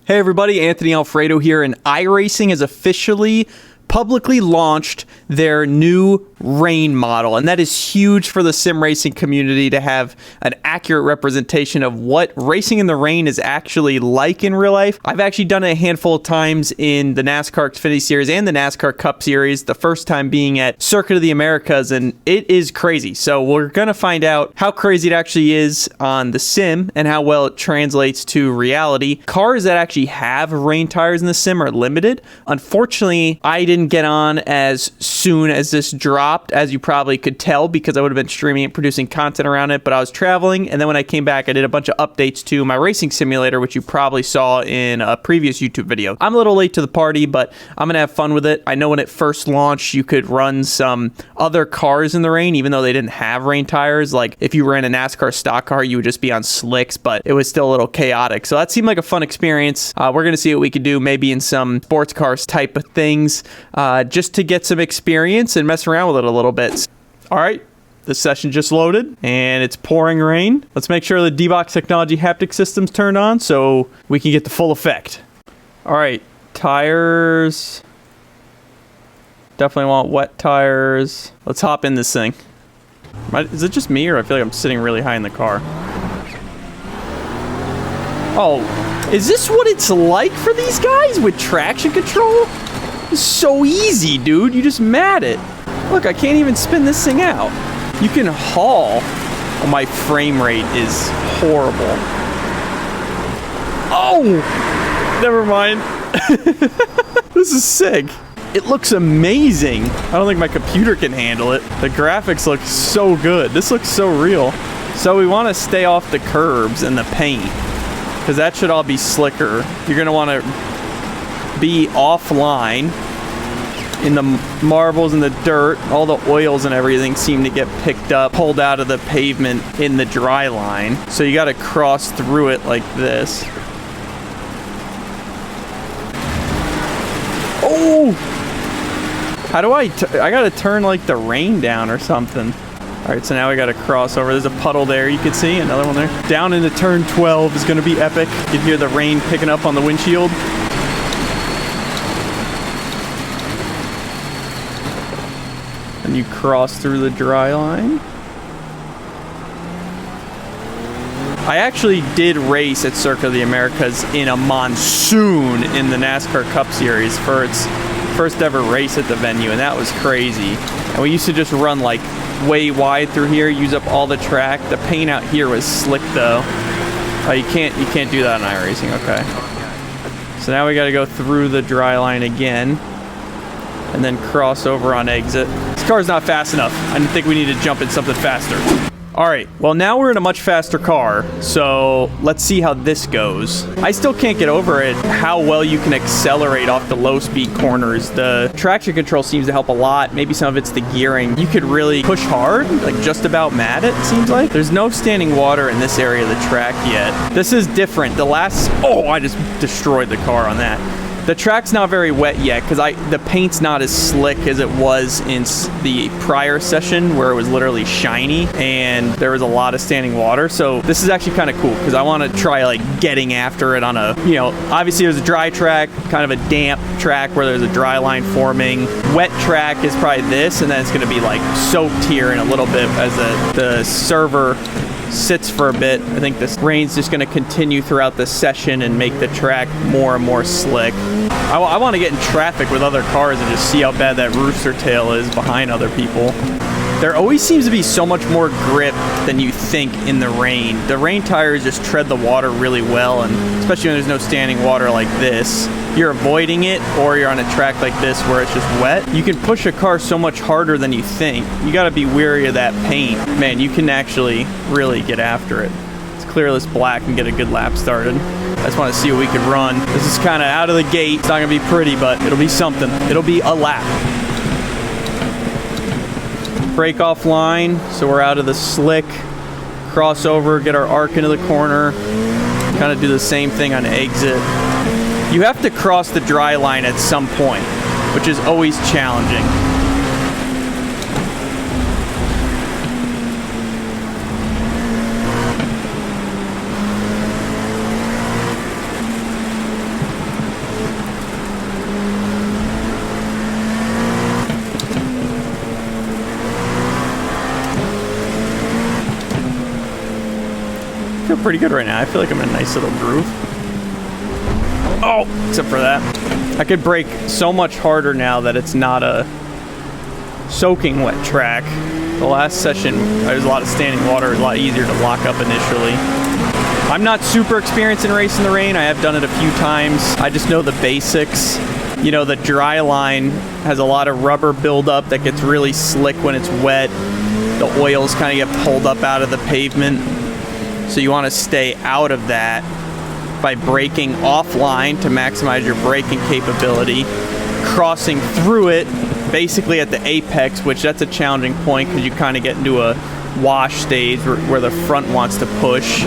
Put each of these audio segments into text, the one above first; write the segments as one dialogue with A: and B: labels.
A: Hey everybody, Anthony Alfredo here, and iRacing has officially publicly launched their new rain model, and that is huge for the sim racing community to have an accurate representation of what racing in the rain is actually like in real life. I've actually done it a handful of times in the NASCAR Xfinity Series and the NASCAR Cup Series, the first time being at Circuit of the Americas, and it is crazy. So we're going to find out how crazy it actually is on the sim and how well it translates to reality. Cars that actually have rain tires in the sim are limited. Unfortunately, I didn't get on as soon as this dropped, as you probably could tell, because I would have been streaming and producing content around it, but I was traveling, and then when I came back, I did a bunch of updates to my racing simulator, which you probably saw in a previous YouTube video. I'm a little late to the party, but I'm gonna have fun with it. I know when it first launched, you could run some other cars in the rain, even though they didn't have rain tires. Like, if you ran a NASCAR stock car, you would just be on slicks, but it was still a little chaotic. So that seemed like a fun experience. We're gonna see what we could do, maybe in some sports cars type of things, just to get some experience and mess around with it a little bit. All right, the session just loaded and it's pouring rain. Let's make sure the D-Box Technology haptic system's turned on so we can get the full effect. All right, tires. Definitely want wet tires. Let's hop in this thing. Is it just me, or I feel like I'm sitting really high in the car? Oh, is this what it's like for these guys with traction control? It's so easy, dude. You just mat it. Look, I can't even spin this thing out. You can haul. Oh, my frame rate is horrible. Oh! Never mind. This is sick. It looks amazing. I don't think my computer can handle it. The graphics look so good. This looks so real. So we want to stay off the curbs and the paint, because that should all be slicker. You're going to want to be offline. In the marbles and the dirt, all the oils and everything seem to get picked up, pulled out of the pavement in the dry line. So you got to cross through it like this. Oh! How do I got to turn like the rain down or something. All right, so now we got to cross over. There's a puddle there, you can see, another one there. Down into turn 12 is going to be epic. You can hear the rain picking up on the windshield. And you cross through the dry line. I actually did race at Circuit of the Americas in a monsoon in the NASCAR Cup Series for its first ever race at the venue, and that was crazy. And we used to just run like way wide through here, use up all the track. The paint out here was slick though. Oh, you can't do that on iRacing. Okay. So now we got to go through the dry line again, and then cross over on exit. This car's not fast enough. I didn't think we need to jump in something faster. All right, well now we're in a much faster car, so let's see how this goes. I still can't get over it, how well you can accelerate off the low speed corners. The traction control seems to help a lot. Maybe some of it's the gearing. You could really push hard, like just about mat it seems like. There's no standing water in this area of the track yet. This is different. Oh, I just destroyed the car on that. The track's not very wet yet because the paint's not as slick as it was in the prior session where it was literally shiny and there was a lot of standing water. So this is actually kind of cool because I want to try like getting after it on a, obviously there's a dry track, kind of a damp track where there's a dry line forming. Wet track is probably this, and then it's going to be like soaked here in a little bit as the server sits for a bit. I think this rain's just going to continue throughout the session and make the track more and more slick. I want to get in traffic with other cars and just see how bad that rooster tail is behind other people. There always seems to be so much more grip than you think in the rain. The rain tires just tread the water really well, and especially when there's no standing water like this, you're avoiding it, or you're on a track like this where it's just wet. You can push a car so much harder than you think. You got to be wary of that paint. Man, you can actually really get after it. Let's clear this black and get a good lap started. I just want to see what we could run. This is kind of out of the gate. It's not going to be pretty, but it'll be something. It'll be a lap. Break off line, so we're out of the slick. Cross over, get our arc into the corner. Kind of do the same thing on exit. You have to cross the dry line at some point, which is always challenging. pretty good right now. I feel like I'm in a nice little groove. Oh, except for that. I could brake so much harder now that it's not a soaking wet track. The last session, there's a lot of standing water, a lot easier to lock up initially. I'm not super experienced in racing the rain. I have done it a few times. I just know the basics. You know, the dry line has a lot of rubber buildup that gets really slick when it's wet. The oils kind of get pulled up out of the pavement. So you want to stay out of that by braking offline to maximize your braking capability, crossing through it basically at the apex, which that's a challenging point because you kind of get into a wash stage where the front wants to push.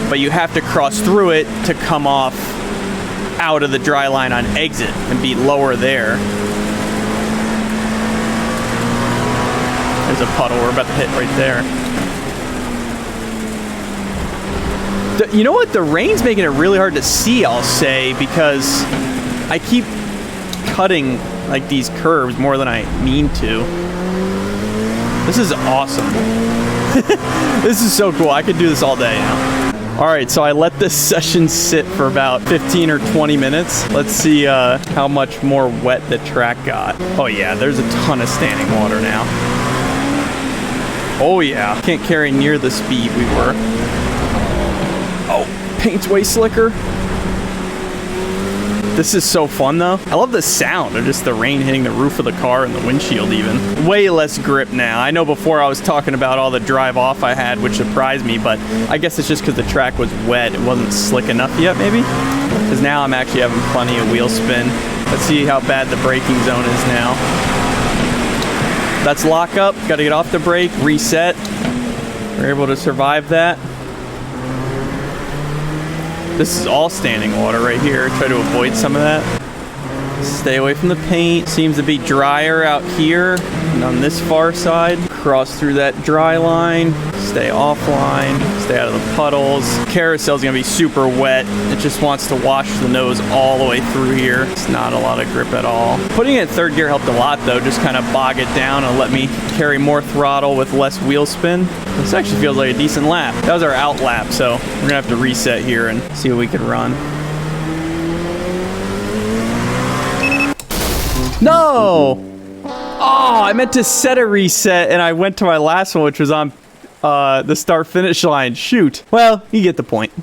A: But you have to cross through it to come off out of the dry line on exit and be lower there. There's a puddle we're about to hit right there. You know what? The rain's making it really hard to see, I'll say, because I keep cutting like these curves more than I mean to. This is awesome. This is so cool. I could do this all day, you know? All right, so I let this session sit for about 15 or 20 minutes. Let's see how much more wet the track got. Oh yeah, there's a ton of standing water now. Oh yeah, can't carry near the speed we were. Oh, paint's way slicker. This is so fun though. I love the sound of just the rain hitting the roof of the car and the windshield even. Way less grip now. I know before I was talking about all the drive off I had, which surprised me, but I guess it's just because the track was wet. It wasn't slick enough yet maybe. Because now I'm actually having plenty of wheel spin. Let's see how bad the braking zone is now. That's lock up. Got to get off the brake, reset. We're able to survive that. This is all standing water right here. Try to avoid some of that. Stay away from the paint. Seems to be drier out here and on this far side. Cross through that dry line. Stay offline. Stay out of the puddles. Carousel's gonna be super wet. It just wants to wash the nose all the way through here. It's not a lot of grip at all. Putting it in third gear helped a lot though. Just kind of bog it down and let me carry more throttle with less wheel spin. This actually feels like a decent lap. That was our out lap, so we're gonna have to reset here and see what we can run. No! Oh, I meant to set a reset and I went to my last one, which was on the start-finish line. Shoot. Well, you get the point.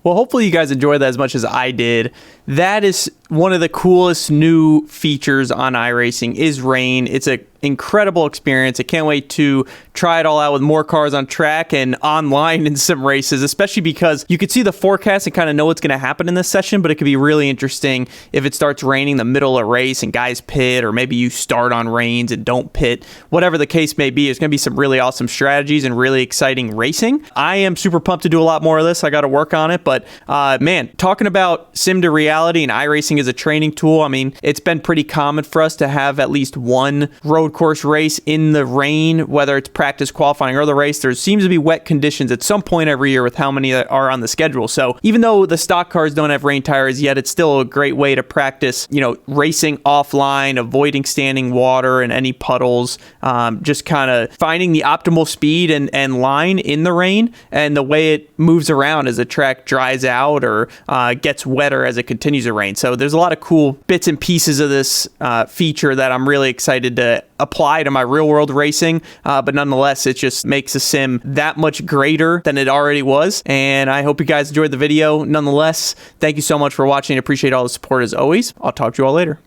A: Well, hopefully you guys enjoyed that as much as I did. That is one of the coolest new features on iRacing is rain. It's an incredible experience. I can't wait to try it all out with more cars on track and online in some races, especially because you could see the forecast and kind of know what's going to happen in this session, but it could be really interesting if it starts raining the middle of a race and guys pit, or maybe you start on rains and don't pit. Whatever the case may be, there's going to be some really awesome strategies and really exciting racing. I am super pumped to do a lot more of this. I got to work on it, but man, talking about sim to reality and iRacing as a training tool, I mean, it's been pretty common for us to have at least one road course race in the rain, whether it's practice, qualifying, or the race. There seems to be wet conditions at some point every year with how many are on the schedule. So even though the stock cars don't have rain tires yet, it's still a great way to practice, you know, racing offline, avoiding standing water and any puddles, just kind of finding the optimal speed and line in the rain and the way it moves around as the track dries out or gets wetter as it continues to rain. So there's a lot of cool bits and pieces of this feature that I'm really excited to apply to my real world racing, but nonetheless it just makes the sim that much greater than it already was. And I hope you guys enjoyed the video. Nonetheless, thank you so much for watching. I appreciate all the support as always. I'll talk to you all later.